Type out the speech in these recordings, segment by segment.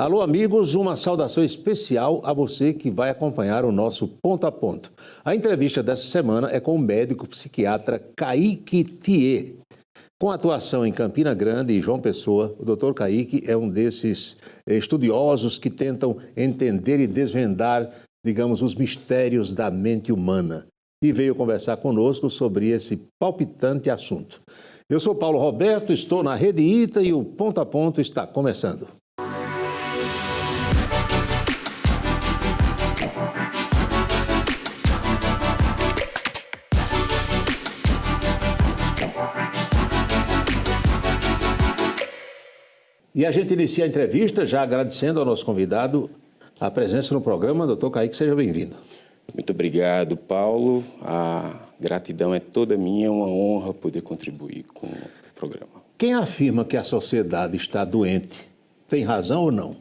Alô, amigos, uma saudação especial a você que vai acompanhar o nosso Ponto a Ponto. A entrevista dessa semana é com o médico psiquiatra Kaique Thier. Com atuação em Campina Grande e João Pessoa, o Dr. Kaique é um desses estudiosos que tentam entender e desvendar, digamos, os mistérios da mente humana. E veio conversar conosco sobre esse palpitante assunto. Eu sou Paulo Roberto, estou na Rede ITA e o Ponto a Ponto está começando. E a gente inicia a entrevista já agradecendo ao nosso convidado a presença no programa. Doutor Kaique, seja bem-vindo. Muito obrigado, Paulo. A gratidão é toda minha, é uma honra poder contribuir com o programa. Quem afirma que a sociedade está doente, tem razão ou não?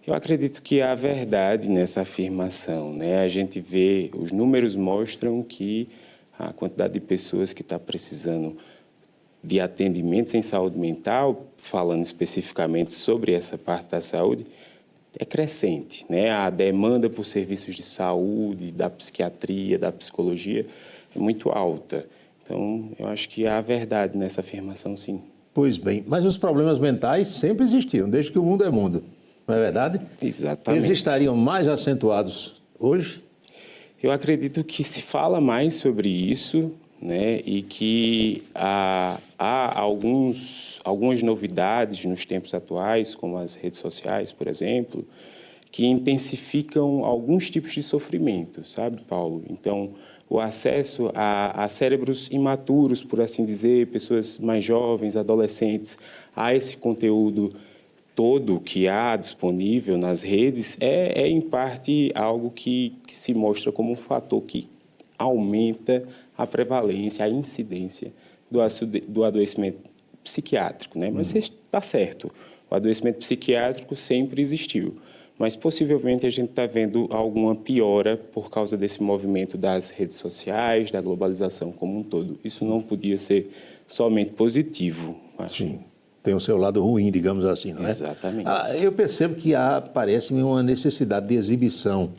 Eu acredito que há verdade nessa afirmação, né? A gente vê, os números mostram que a quantidade de pessoas que está precisando de atendimentos em saúde mental, falando especificamente sobre essa parte da saúde, é crescente, né? A demanda por serviços de saúde, da psiquiatria, da psicologia é muito alta. Então, eu acho que há verdade nessa afirmação, sim. Pois bem, mas os problemas mentais sempre existiram, desde que o mundo é mundo, não é verdade? Exatamente. Eles estariam mais acentuados hoje? Eu acredito que se fala mais sobre isso, né, e que há algumas novidades nos tempos atuais, como as redes sociais, por exemplo, que intensificam alguns tipos de sofrimento, sabe, Paulo? Então, o acesso a cérebros imaturos, por assim dizer, pessoas mais jovens, adolescentes, a esse conteúdo todo que há disponível nas redes é em parte, algo que se mostra como um fator que aumenta a prevalência, a incidência do adoecimento psiquiátrico, né? Mas está certo, o adoecimento psiquiátrico sempre existiu, mas possivelmente a gente está vendo alguma piora por causa desse movimento das redes sociais, da globalização como um todo. Isso não podia ser somente positivo, acho. Sim, tem o seu lado ruim, digamos assim, não é? Exatamente. Eu percebo que parece-me uma necessidade de exibição.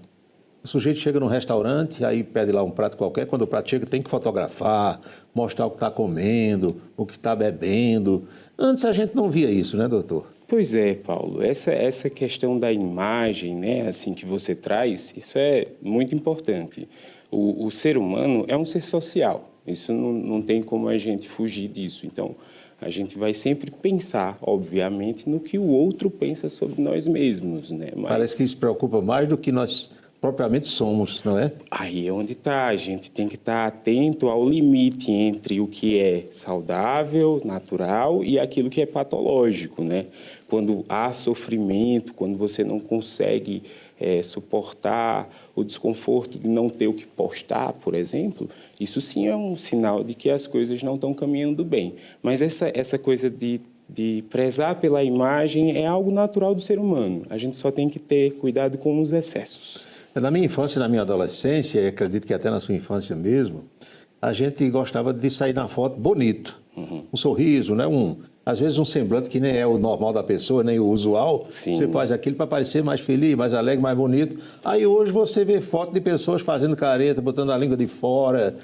O sujeito chega num restaurante, aí pede lá um prato qualquer, quando o prato chega tem que fotografar, mostrar o que está comendo, o que está bebendo. Antes a gente não via isso, né, doutor? Pois é, Paulo, essa questão da imagem, né, assim que você traz, isso é muito importante. O ser humano é um ser social, isso não tem como a gente fugir disso. Então, a gente vai sempre pensar, obviamente, no que o outro pensa sobre nós mesmos, né? Mas parece que isso preocupa mais do que nós propriamente somos, não é? aí é onde está. A gente tem que estar atento ao limite entre o que é saudável, natural e aquilo que é patológico, né? Quando há sofrimento, quando você não consegue suportar o desconforto de não ter o que postar, por exemplo, isso sim é um sinal de que as coisas não estão caminhando bem. Mas essa coisa de prezar pela imagem é algo natural do ser humano. A gente só tem que ter cuidado com os excessos. Na minha infância, na minha adolescência, e acredito que até na sua infância mesmo, a gente gostava de sair na foto bonito. Um sorriso, né? Às vezes um semblante que nem é o normal da pessoa, nem o usual. Sim. Você faz aquilo para parecer mais feliz, mais alegre, mais bonito. Aí hoje você vê foto de pessoas fazendo careta, botando a língua de fora.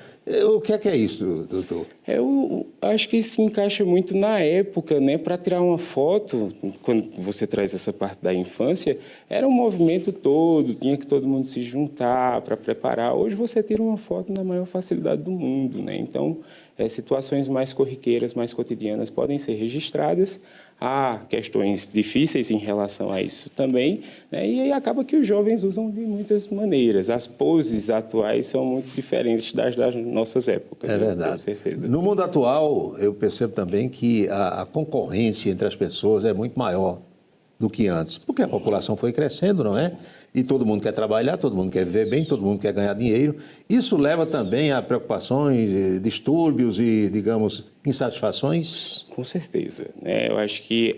O que é isso, doutor? Eu acho que se encaixa muito na época, né? Para tirar uma foto, quando você traz essa parte da infância, era um movimento todo, tinha que todo mundo se juntar para preparar. Hoje você tira uma foto na maior facilidade do mundo, né? Então, situações mais corriqueiras, mais cotidianas podem ser registradas. Há questões difíceis em relação a isso também, né? E aí acaba que os jovens usam de muitas maneiras. As poses atuais são muito diferentes das nossas épocas. É verdade. Com certeza. No mundo atual, eu percebo também que a concorrência entre as pessoas é muito maior do que antes, porque a população foi crescendo, não é? E todo mundo quer trabalhar, todo mundo quer viver bem, todo mundo quer ganhar dinheiro. Isso leva também a preocupações, distúrbios e, digamos, insatisfações? Com certeza, né? Eu acho que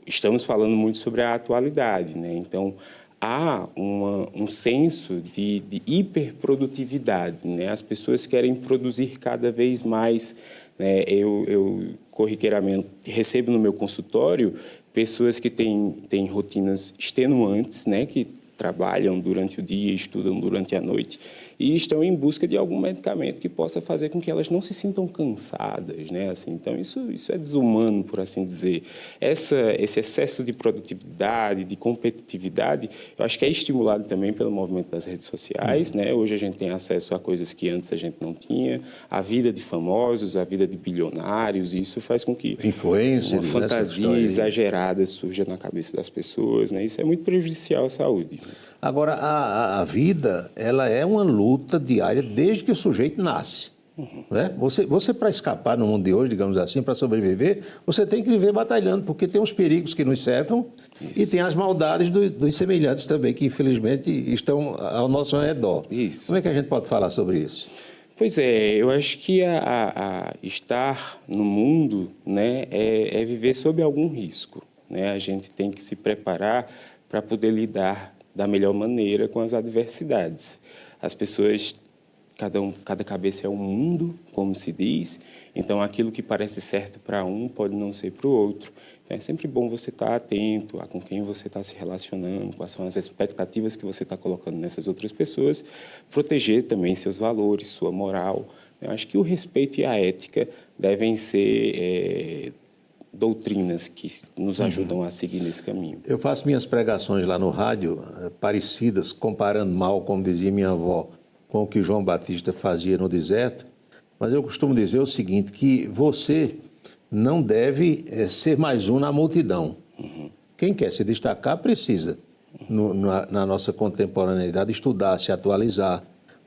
estamos falando muito sobre a atualidade, né? Então, há um senso de hiperprodutividade, né? As pessoas querem produzir cada vez mais, né? Eu corriqueiramente recebo no meu consultório pessoas que têm rotinas extenuantes, né, que trabalham durante o dia, estudam durante a noite e estão em busca de algum medicamento que possa fazer com que elas não se sintam cansadas, né? Assim, então, isso é desumano, por assim dizer. Esse excesso de produtividade, de competitividade, eu acho que é estimulado também pelo movimento das redes sociais, né? Hoje a gente tem acesso a coisas que antes a gente não tinha, a vida de famosos, a vida de bilionários, e isso faz com que influência, uma fantasia exagerada surja na cabeça das pessoas, né? Isso é muito prejudicial à saúde. Agora, a vida, ela é uma luta diária desde que o sujeito nasce. Né? Você para escapar no mundo de hoje, digamos assim, para sobreviver, você tem que viver batalhando, porque tem os perigos que nos cercam e tem as maldades dos semelhantes também, que infelizmente estão ao nosso redor. Isso. Como é que a gente pode falar sobre isso? Pois é, eu acho que a estar no mundo, né, é viver sob algum risco, né? A gente tem que se preparar para poder lidar da melhor maneira com as adversidades. As pessoas, cada cabeça é um mundo, como se diz, então aquilo que parece certo para um pode não ser para o outro. Então, é sempre bom você estar atento a com quem você está se relacionando, quais são as expectativas que você está colocando nessas outras pessoas, proteger também seus valores, sua moral. Eu acho que o respeito e a ética devem ser doutrinas que nos ajudam a seguir nesse caminho. Eu faço minhas pregações lá no rádio, parecidas, comparando mal, como dizia minha avó, com o que João Batista fazia no deserto, mas eu costumo dizer o seguinte, que você não deve ser mais um na multidão. Quem quer se destacar precisa, na nossa contemporaneidade, estudar, se atualizar,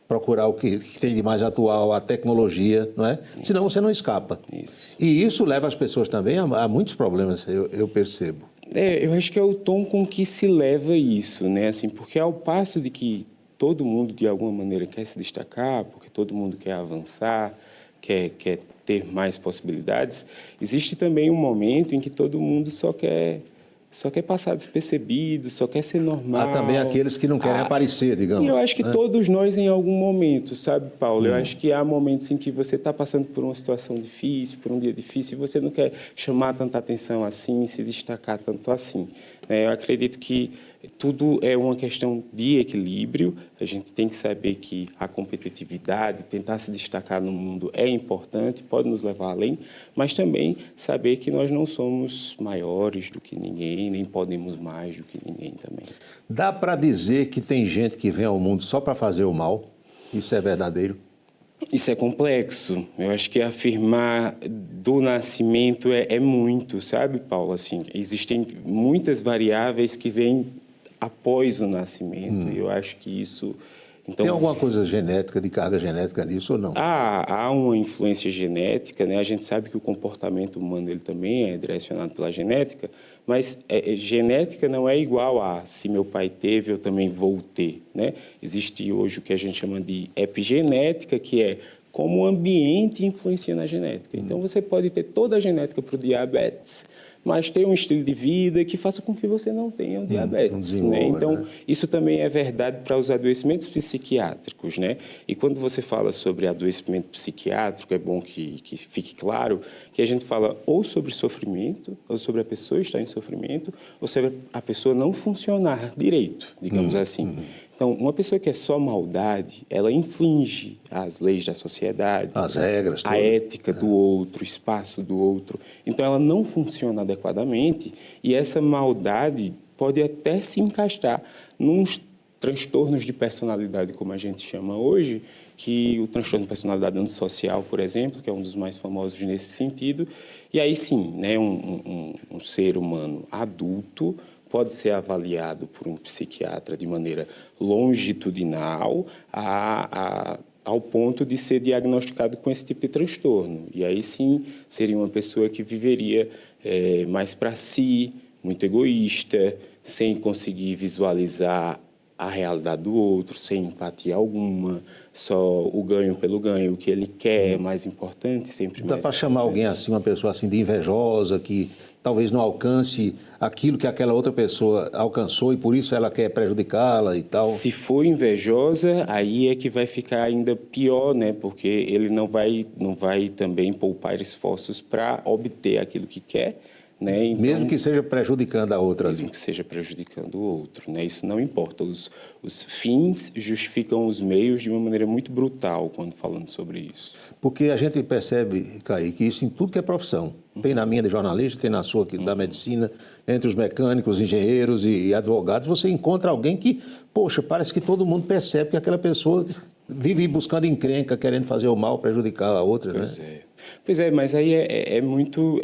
procurar o que tem de mais atual, a tecnologia, não é? Isso. Senão você não escapa. Isso. E isso leva as pessoas também a muitos problemas, eu percebo. Eu acho que é o tom com que se leva isso, né? Assim, porque ao passo de que todo mundo, de alguma maneira, quer se destacar, porque todo mundo quer avançar, quer ter mais possibilidades, existe também um momento em que todo mundo só quer passar despercebido, só quer ser normal. Há também aqueles que não querem aparecer, digamos. E eu acho que todos nós, em algum momento, sabe, Paulo? Eu acho que há momentos em que você está passando por uma situação difícil, por um dia difícil, e você não quer chamar tanta atenção assim, se destacar tanto assim. Eu acredito que tudo é uma questão de equilíbrio. A gente tem que saber que a competitividade, tentar se destacar no mundo é importante, pode nos levar além, mas também saber que nós não somos maiores do que ninguém, nem podemos mais do que ninguém também. Dá para dizer que tem gente que vem ao mundo só para fazer o mal? Isso é verdadeiro? Isso é complexo. Eu acho que afirmar do nascimento é muito, sabe, Paulo? Assim, existem muitas variáveis que vêm após o nascimento. Eu acho que isso... Então, tem alguma coisa genética, de carga genética nisso ou não? Há uma influência genética, né? A gente sabe que o comportamento humano ele também é direcionado pela genética, mas genética não é igual a se meu pai teve, eu também vou ter, né? Existe hoje o que a gente chama de epigenética, que é como o ambiente influencia na genética. Então, você pode ter toda a genética para o diabetes, mas ter um estilo de vida que faça com que você não tenha o diabetes, né? Então, né? Isso também é verdade para os adoecimentos psiquiátricos, né? E quando você fala sobre adoecimento psiquiátrico, é bom que fique claro que a gente fala ou sobre sofrimento, ou sobre a pessoa estar em sofrimento, ou sobre a pessoa não funcionar direito, digamos assim. Então, uma pessoa que é só maldade, ela infringe as leis da sociedade, as regras, a ética do outro, o espaço do outro. Então, ela não funciona adequadamente e essa maldade pode até se encaixar nos transtornos de personalidade, como a gente chama hoje, que o transtorno de personalidade antissocial, por exemplo, que é um dos mais famosos nesse sentido. E aí sim, né, um ser humano adulto pode ser avaliado por um psiquiatra de maneira longitudinal ao ponto de ser diagnosticado com esse tipo de transtorno. E aí sim seria uma pessoa que viveria mais para si, muito egoísta, sem conseguir visualizar a realidade do outro, sem empatia alguma, só o ganho pelo ganho, o que ele quer é mais importante, sempre mais importante. Dá para chamar alguém assim, uma pessoa assim de invejosa, que talvez não alcance aquilo que aquela outra pessoa alcançou e por isso ela quer prejudicá-la e tal? Se for invejosa, aí é que vai ficar ainda pior, né? Porque ele não vai também poupar esforços para obter aquilo que quer, né? Então, mesmo que seja prejudicando a outra mesmo ali. que seja prejudicando o outro, né? Isso não importa. Os fins justificam os meios de uma maneira muito brutal quando falando sobre isso. Porque a gente percebe, Kaique, isso em tudo que é profissão. Tem na minha de jornalista, tem na sua da medicina, entre os mecânicos, engenheiros e advogados, você encontra alguém que, poxa, parece que todo mundo percebe que aquela pessoa vive buscando encrenca, querendo fazer o mal, prejudicar a outra, Pois né? é. Pois é, mas aí é muito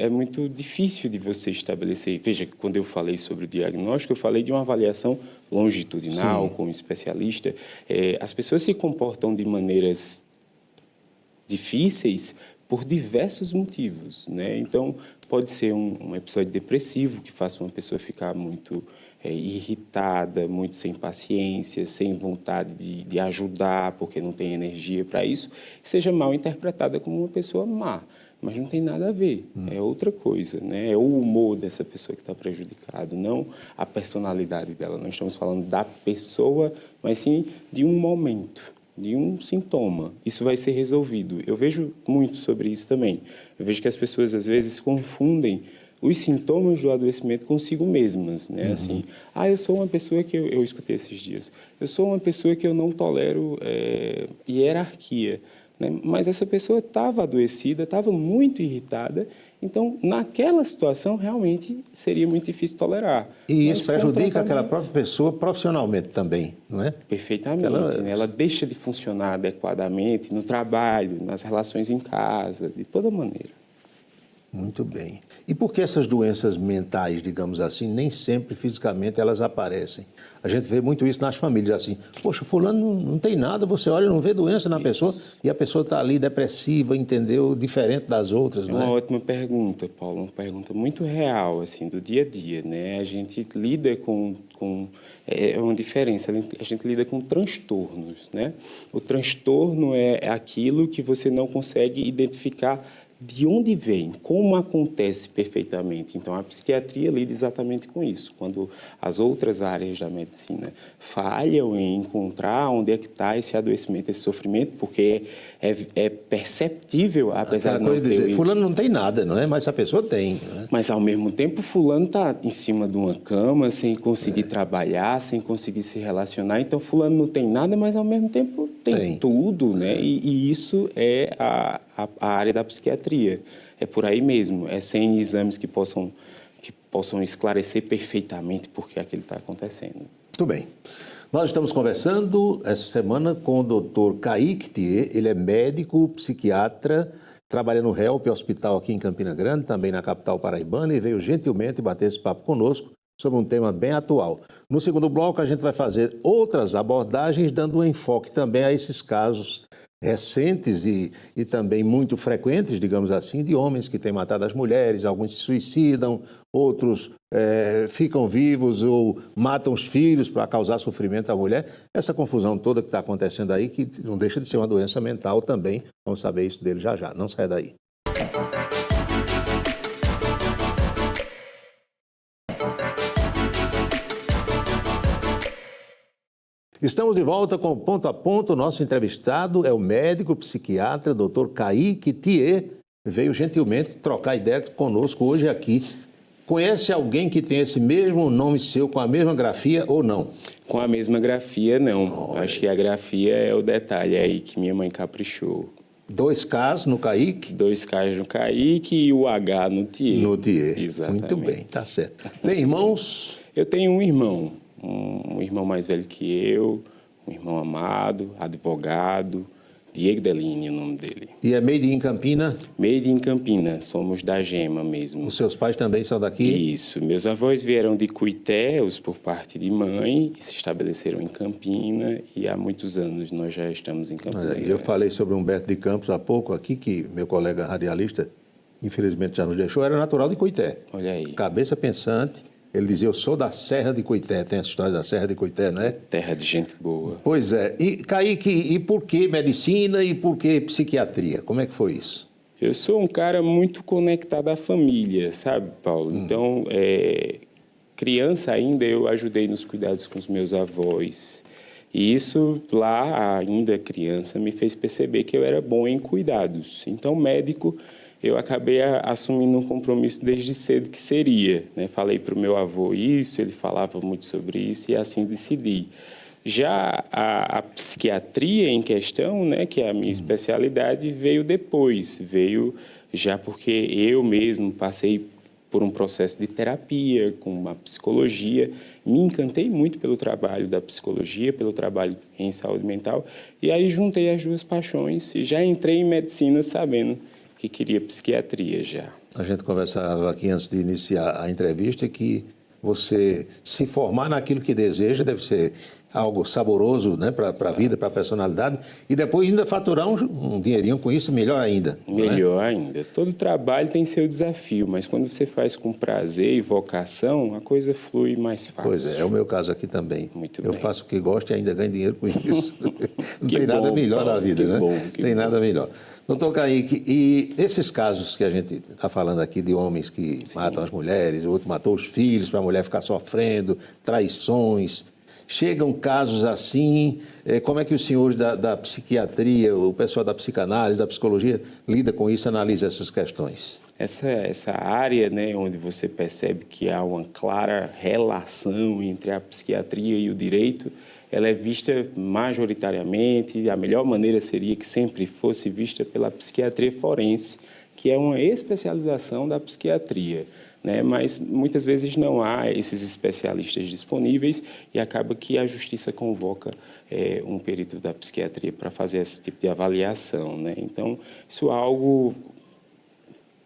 difícil de você estabelecer. Veja, quando eu falei sobre o diagnóstico, eu falei de uma avaliação longitudinal, Sim. com um especialista. As pessoas se comportam de maneiras difíceis por diversos motivos, né? Então, pode ser um episódio depressivo que faça uma pessoa ficar muito irritada, muito sem paciência, sem vontade de ajudar, porque não tem energia para isso, seja mal interpretada como uma pessoa má. Mas não tem nada a ver, é outra coisa, né? É o humor dessa pessoa que está prejudicado, não a personalidade dela. Não estamos falando da pessoa, mas sim de um momento, de um sintoma. Isso vai ser resolvido. Eu vejo muito sobre isso também. Eu vejo que as pessoas, às vezes, confundem os sintomas do adoecimento consigo mesmas, né? Assim, eu sou uma pessoa que... Eu escutei esses dias. Eu sou uma pessoa que eu não tolero hierarquia, né? Mas essa pessoa estava adoecida, estava muito irritada, então, naquela situação, realmente seria muito difícil tolerar. E isso prejudica aquela própria pessoa profissionalmente também, não é? Perfeitamente. Né? Ela deixa de funcionar adequadamente no trabalho, nas relações em casa, de toda maneira. Muito bem. E por que essas doenças mentais, digamos assim, nem sempre fisicamente elas aparecem? A gente vê muito isso nas famílias, assim, poxa, fulano não tem nada, você olha e não vê doença na pessoa, e a pessoa está ali depressiva, entendeu? Diferente das outras, É não é? uma ótima pergunta, Paulo, uma pergunta muito real, assim, do dia a dia, né? A gente lida com uma diferença, a gente lida com transtornos, né? O transtorno é aquilo que você não consegue identificar de onde vem, como acontece perfeitamente. Então, a psiquiatria lida exatamente com isso. Quando as outras áreas da medicina falham em encontrar onde é que está esse adoecimento, esse sofrimento, porque é perceptível, apesar de não ter... Dizer, fulano não tem nada, não é? Mas a pessoa tem. Né? Mas, ao mesmo tempo, fulano está em cima de uma cama, sem conseguir trabalhar, sem conseguir se relacionar. Então, fulano não tem nada, mas, ao mesmo tempo, tem tudo, né? E isso é a área da psiquiatria. É por aí mesmo. É sem exames que possam esclarecer perfeitamente por que aquilo está acontecendo. Muito bem. Nós estamos conversando essa semana com o Dr. Kaique Thier. Ele é médico, psiquiatra, trabalha no HELP Hospital aqui em Campina Grande, também na capital paraibana, e veio gentilmente bater esse papo conosco sobre um tema bem atual. No segundo bloco, a gente vai fazer outras abordagens, dando um enfoque também a esses casos recentes e também muito frequentes, digamos assim, de homens que têm matado as mulheres, alguns se suicidam, outros ficam vivos ou matam os filhos para causar sofrimento à mulher. Essa confusão toda que está acontecendo aí, que não deixa de ser uma doença mental também. Vamos saber isso dele já já. Não saia daí. Estamos de volta com o Ponto a Ponto. Nosso entrevistado é o médico psiquiatra Dr. Kaique Thier. Veio gentilmente trocar ideia conosco hoje aqui. Conhece alguém que tem esse mesmo nome seu, com a mesma grafia ou não? Com a mesma grafia, não. Acho que a grafia é o detalhe aí que minha mãe caprichou. 2 Ks no Kaique? 2 Ks no Kaique e o H no Thier. No Thier. Exatamente. Muito bem, tá certo. Tem irmãos? Eu tenho um irmão. Um irmão mais velho que eu, um irmão amado, advogado, Diego Deline, o nome dele. E é made in Campina? Made in Campina, somos da Gema mesmo. Os seus pais também são daqui? Isso, meus avós vieram de Cuité, os por parte de mãe, e se estabeleceram em Campina, e há muitos anos nós já estamos em Campina. Olha, eu falei sobre Humberto de Campos há pouco aqui, que meu colega radialista, infelizmente já nos deixou, era natural de Cuité. Olha aí. Cabeça pensante. Ele dizia, eu sou da Serra de Cuité. Tem essa história da Serra de Cuité, não é? Terra de gente boa. Pois é. E, Kaique, e por que medicina e por que psiquiatria? Como é que foi isso? Eu sou um cara muito conectado à família, sabe, Paulo? Então, criança ainda, eu ajudei nos cuidados com os meus avós. E isso, lá, ainda criança, me fez perceber que eu era bom em cuidados. Então, médico eu acabei assumindo um compromisso desde cedo que seria, né? Falei para o meu avô isso, ele falava muito sobre isso e assim decidi. Já a psiquiatria em questão, né, que é a minha especialidade, veio depois, veio já porque eu mesmo passei por um processo de terapia, com uma psicologia, me encantei muito pelo trabalho da psicologia, pelo trabalho em saúde mental, e aí juntei as duas paixões e já entrei em medicina sabendo que queria psiquiatria já. A gente conversava aqui antes de iniciar a entrevista que você se formar naquilo que deseja deve ser algo saboroso, né, para a vida, para a personalidade, e depois ainda faturar um dinheirinho com isso, melhor ainda. Melhor ainda. Todo trabalho tem seu desafio, mas quando você faz com prazer e vocação, a coisa flui mais fácil. Pois é o meu caso aqui também. Muito eu bem. faço o que gosto e ainda ganho dinheiro com isso. Não Que tem nada bom, melhor Paulo, na vida, que né? bom, que Tem bom. nada melhor. Doutor Kaique, e esses casos que a gente está falando aqui de homens que matam as mulheres, o outro matou os filhos para a mulher ficar sofrendo, traições, chegam casos assim, como é que os senhores da psiquiatria, o pessoal da psicanálise, da psicologia, lida com isso, analisa essas questões? Essa área, né, onde você percebe que há uma clara relação entre a psiquiatria e o direito, ela é vista majoritariamente, a melhor maneira seria que sempre fosse vista pela psiquiatria forense, que é uma especialização da psiquiatria, né? Mas muitas vezes não há esses especialistas disponíveis e acaba que a justiça convoca um perito da psiquiatria para fazer esse tipo de avaliação, né? Então, isso é algo,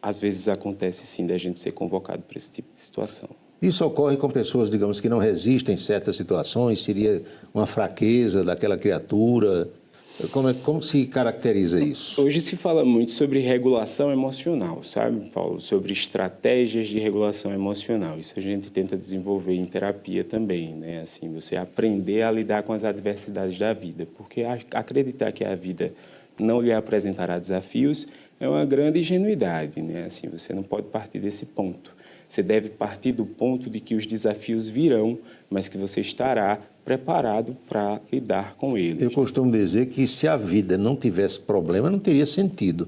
às vezes acontece sim, da gente ser convocado para esse tipo de situação. Isso ocorre com pessoas, digamos, que não resistem em certas situações, seria uma fraqueza daquela criatura. Como se caracteriza isso? Hoje se fala muito sobre regulação emocional, sabe, Paulo? Sobre estratégias de regulação emocional. Isso a gente tenta desenvolver em terapia também, né? Assim, você aprender a lidar com as adversidades da vida, porque acreditar que a vida não lhe apresentará desafios é uma grande ingenuidade, né? Assim, você não pode partir desse ponto. Você deve partir do ponto de que os desafios virão, mas que você estará preparado para lidar com eles. Eu costumo dizer que se a vida não tivesse problema, não teria sentido.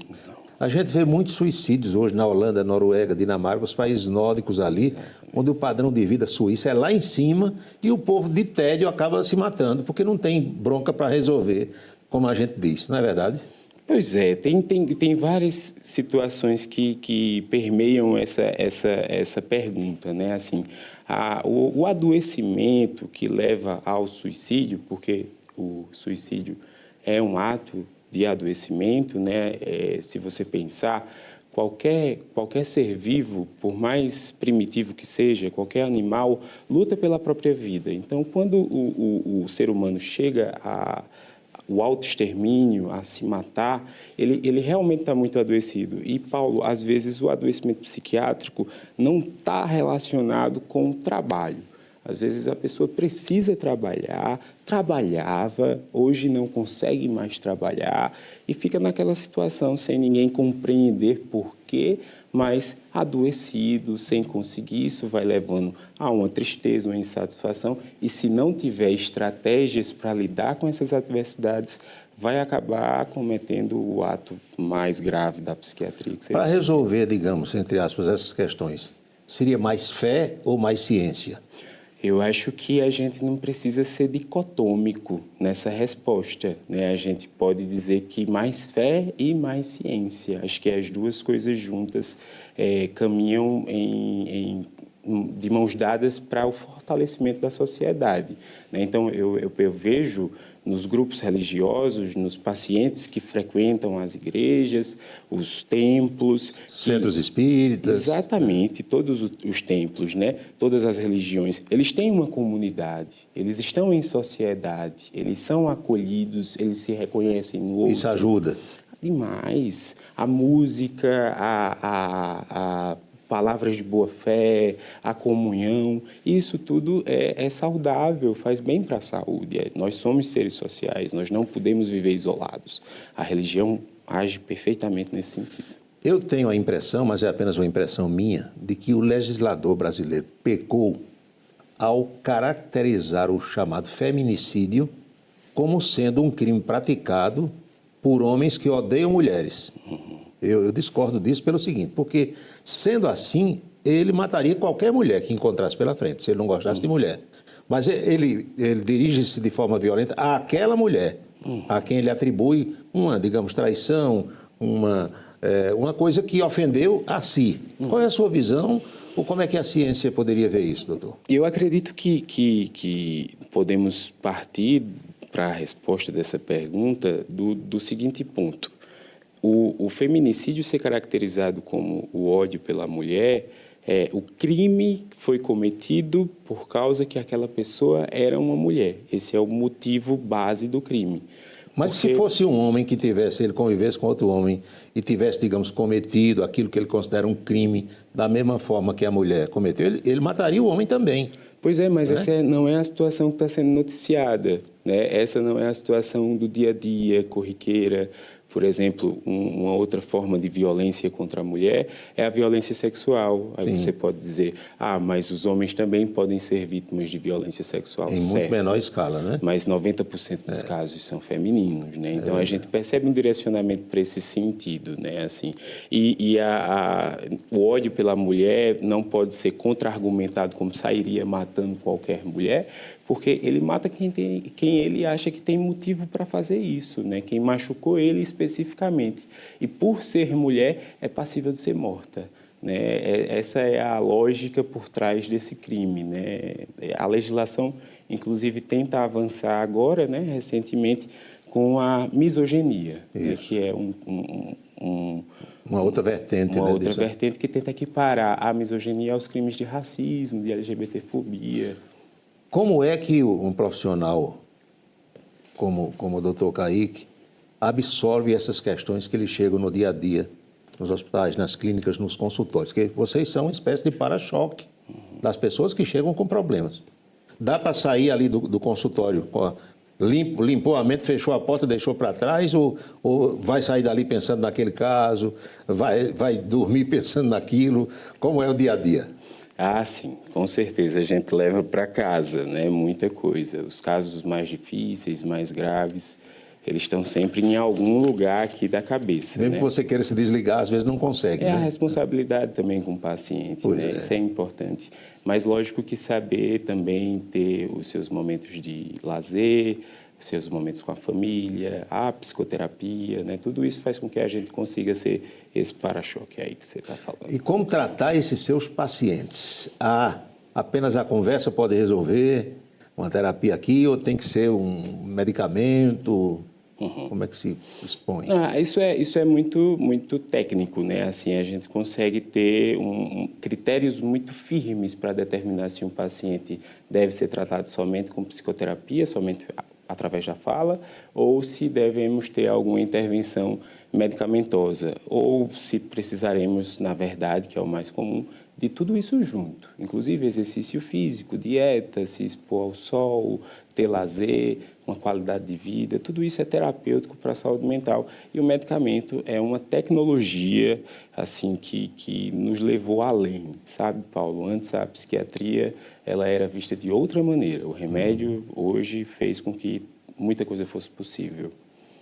A gente vê muitos suicídios hoje na Holanda, Noruega, Dinamarca, os países nórdicos ali, onde o padrão de vida suíço é lá em cima e o povo de tédio acaba se matando, porque não tem bronca para resolver, como a gente diz, não é verdade? Pois é, tem várias situações que permeiam essa pergunta, né? Assim, o adoecimento que leva ao suicídio, porque o suicídio é um ato de adoecimento, né? Se você pensar, qualquer ser vivo, por mais primitivo que seja, qualquer animal, luta pela própria vida. Então, quando o ser humano chega o autoextermínio, a se matar, ele realmente está muito adoecido. E, Paulo, às vezes o adoecimento psiquiátrico não está relacionado com o trabalho. Às vezes a pessoa precisa trabalhar, trabalhava, hoje não consegue mais trabalhar e fica naquela situação sem ninguém compreender por quê, mas adoecido, sem conseguir, isso vai levando a uma tristeza, uma insatisfação, e se não tiver estratégias para lidar com essas adversidades, vai acabar cometendo o ato mais grave da psiquiatria. Para resolver, digamos, entre aspas, essas questões, seria mais fé ou mais ciência? Eu acho que a gente não precisa ser dicotômico nessa resposta, né? A gente pode dizer que mais fé e mais ciência. Acho que as duas coisas juntas caminham de mãos dadas para o fortalecimento da sociedade, né? Então, eu vejo nos grupos religiosos, nos pacientes que frequentam as igrejas, os templos... Centros espíritas. Exatamente, todos os templos, né? Todas as religiões, eles têm uma comunidade, eles estão em sociedade, eles são acolhidos, eles se reconhecem no outro. Isso ajuda? Demais. A música, a palavras de boa fé, a comunhão, isso tudo é saudável, faz bem para a saúde. Nós somos seres sociais, nós não podemos viver isolados. A religião age perfeitamente nesse sentido. Eu tenho a impressão, mas é apenas uma impressão minha, de que o legislador brasileiro pecou ao caracterizar o chamado feminicídio como sendo um crime praticado por homens que odeiam mulheres. Eu discordo disso pelo seguinte, porque, sendo assim, ele mataria qualquer mulher que encontrasse pela frente, se ele não gostasse de mulher. Mas ele dirige-se de forma violenta àquela mulher, a quem ele atribui uma, digamos, traição, uma coisa que ofendeu a si. Qual é a sua visão, ou como é que a ciência poderia ver isso, doutor? Eu acredito que podemos partir para a resposta dessa pergunta do seguinte ponto. O feminicídio ser caracterizado como o ódio pela mulher, o crime foi cometido por causa que aquela pessoa era uma mulher. Esse é o motivo base do crime. Mas se fosse um homem que ele convivesse com outro homem e tivesse, digamos, cometido aquilo que ele considera um crime da mesma forma que a mulher cometeu, ele mataria o homem também. Pois é, mas essa não é a situação que está sendo noticiada, né? Essa não é a situação do dia a dia, corriqueira. Por exemplo, uma outra forma de violência contra a mulher é a violência sexual. Aí Sim. Você pode dizer, mas os homens também podem ser vítimas de violência sexual. Em muito menor escala, né? Mas 90% dos casos são femininos, né? Então, a gente percebe um direcionamento para esse sentido, né? Assim, o ódio pela mulher não pode ser contra-argumentado como sairia matando qualquer mulher, porque ele mata quem ele acha que tem motivo para fazer isso, né? Quem machucou ele especificamente. E por ser mulher, é passível de ser morta, né? Essa é a lógica por trás desse crime, né? A legislação, inclusive, tenta avançar agora, né, recentemente, com a misoginia, né, que é uma outra vertente. Uma outra vertente que tenta equiparar a misoginia aos crimes de racismo, de LGBTfobia. Como é que um profissional como o doutor Kaique absorve essas questões que lhe chegam no dia a dia, nos hospitais, nas clínicas, nos consultórios? Porque vocês são uma espécie de para-choque das pessoas que chegam com problemas. Dá para sair ali do consultório, limpou a mente, fechou a porta, deixou para trás, ou vai sair dali pensando naquele caso, vai dormir pensando naquilo? Como é o dia a dia? Sim, com certeza. A gente leva para casa, né, muita coisa. Os casos mais difíceis, mais graves, eles estão sempre em algum lugar aqui da cabeça. Mesmo né? que você queira se desligar, às vezes não consegue. A responsabilidade também com o paciente, né? Isso é importante. Mas lógico que saber também ter os seus momentos de lazer, seus momentos com a família, a psicoterapia, né? Tudo isso faz com que a gente consiga ser esse para-choque aí que você está falando. E como tratar esses seus pacientes? Apenas a conversa pode resolver, uma terapia aqui, ou tem que ser um medicamento? Como é que se expõe? Isso é muito, muito técnico, né? Assim, a gente consegue ter critérios muito firmes para determinar se um paciente deve ser tratado somente com psicoterapia, somente através da fala, ou se devemos ter alguma intervenção medicamentosa, ou se precisaremos, na verdade, que é o mais comum, de tudo isso junto, inclusive exercício físico, dieta, se expor ao sol, ter lazer, uma qualidade de vida, tudo isso é terapêutico para a saúde mental. E o medicamento é uma tecnologia assim que nos levou além, sabe, Paulo? Antes a psiquiatria ela era vista de outra maneira. O remédio hoje fez com que muita coisa fosse possível.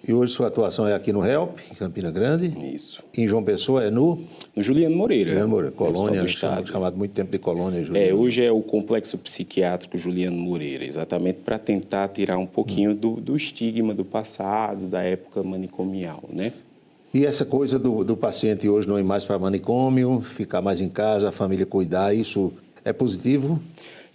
E hoje sua atuação é aqui no HELP, em Campina Grande? Isso. Em João Pessoa é no Juliano Moreira. Juliano Moreira, colônia, chamado muito tempo de colônia, Juliano. Hoje é o Complexo Psiquiátrico Juliano Moreira, exatamente para tentar tirar um pouquinho do estigma do passado, da época manicomial, né? E essa coisa do paciente hoje não ir mais para manicômio, ficar mais em casa, a família cuidar, isso é positivo?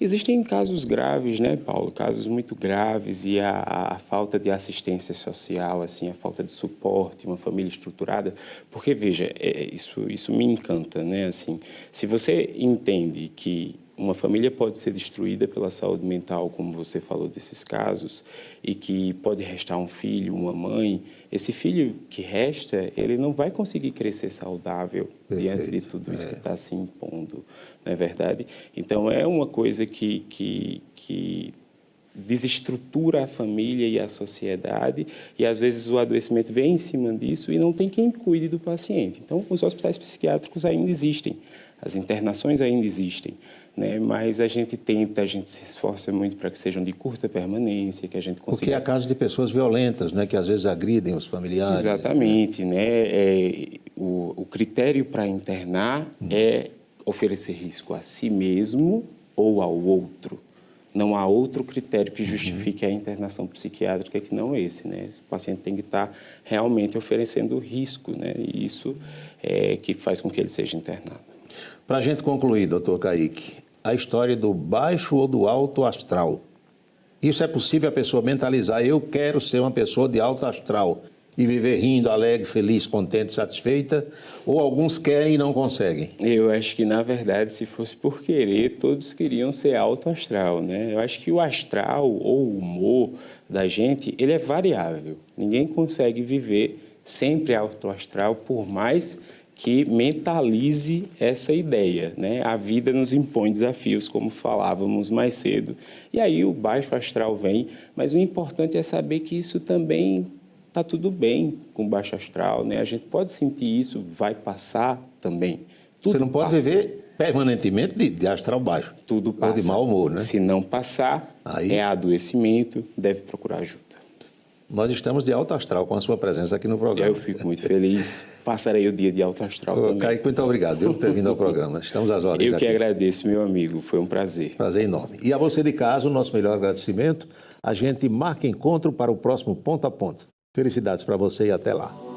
Existem casos graves, né, Paulo? Casos muito graves e a falta de assistência social, assim, a falta de suporte, uma família estruturada. Porque, veja, isso me encanta, né? Assim, se você entende que uma família pode ser destruída pela saúde mental, como você falou desses casos, e que pode restar um filho, uma mãe, esse filho que resta, ele não vai conseguir crescer saudável diante de tudo isso que está se impondo, não é verdade? Então, é uma coisa que desestrutura a família e a sociedade, e às vezes o adoecimento vem em cima disso e não tem quem cuide do paciente. Então, os hospitais psiquiátricos ainda existem, as internações ainda existem, né? Mas a gente se esforça muito para que sejam de curta permanência, que a gente consiga... Porque há casos de pessoas violentas, né, que às vezes agridem os familiares. Exatamente, né? o critério para internar é oferecer risco a si mesmo ou ao outro. Não há outro critério que justifique a internação psiquiátrica que não esse, né? O paciente tem que estar realmente oferecendo risco, né? E isso é que faz com que ele seja internado. Para a gente concluir, doutor Kaique, a história do baixo ou do alto astral. Isso é possível a pessoa mentalizar, eu quero ser uma pessoa de alto astral e viver rindo, alegre, feliz, contente, satisfeita, ou alguns querem e não conseguem? Eu acho que, na verdade, se fosse por querer, todos queriam ser alto astral, né? Eu acho que o astral ou o humor da gente, ele é variável. Ninguém consegue viver sempre alto astral, por mais que mentalize essa ideia, né? A vida nos impõe desafios, como falávamos mais cedo. E aí o baixo astral vem, mas o importante é saber que isso também está tudo bem com baixo astral, né? A gente pode sentir isso, vai passar também. Tudo Você não pode passa. viver permanentemente de astral baixo. Tudo passa. Ou de mau humor, né? Se não passar, Aí... é adoecimento, deve procurar ajuda. Nós estamos de alto astral com a sua presença aqui no programa. Eu fico muito feliz. Passarei o dia de alto astral também. Kaique, muito obrigado por ter vindo ao programa. Estamos às ordens. Eu que agradeço, meu amigo. Foi um prazer. Prazer enorme. E a você de casa, o nosso melhor agradecimento. A gente marca encontro para o próximo Ponto a Ponto. Felicidades para você e até lá.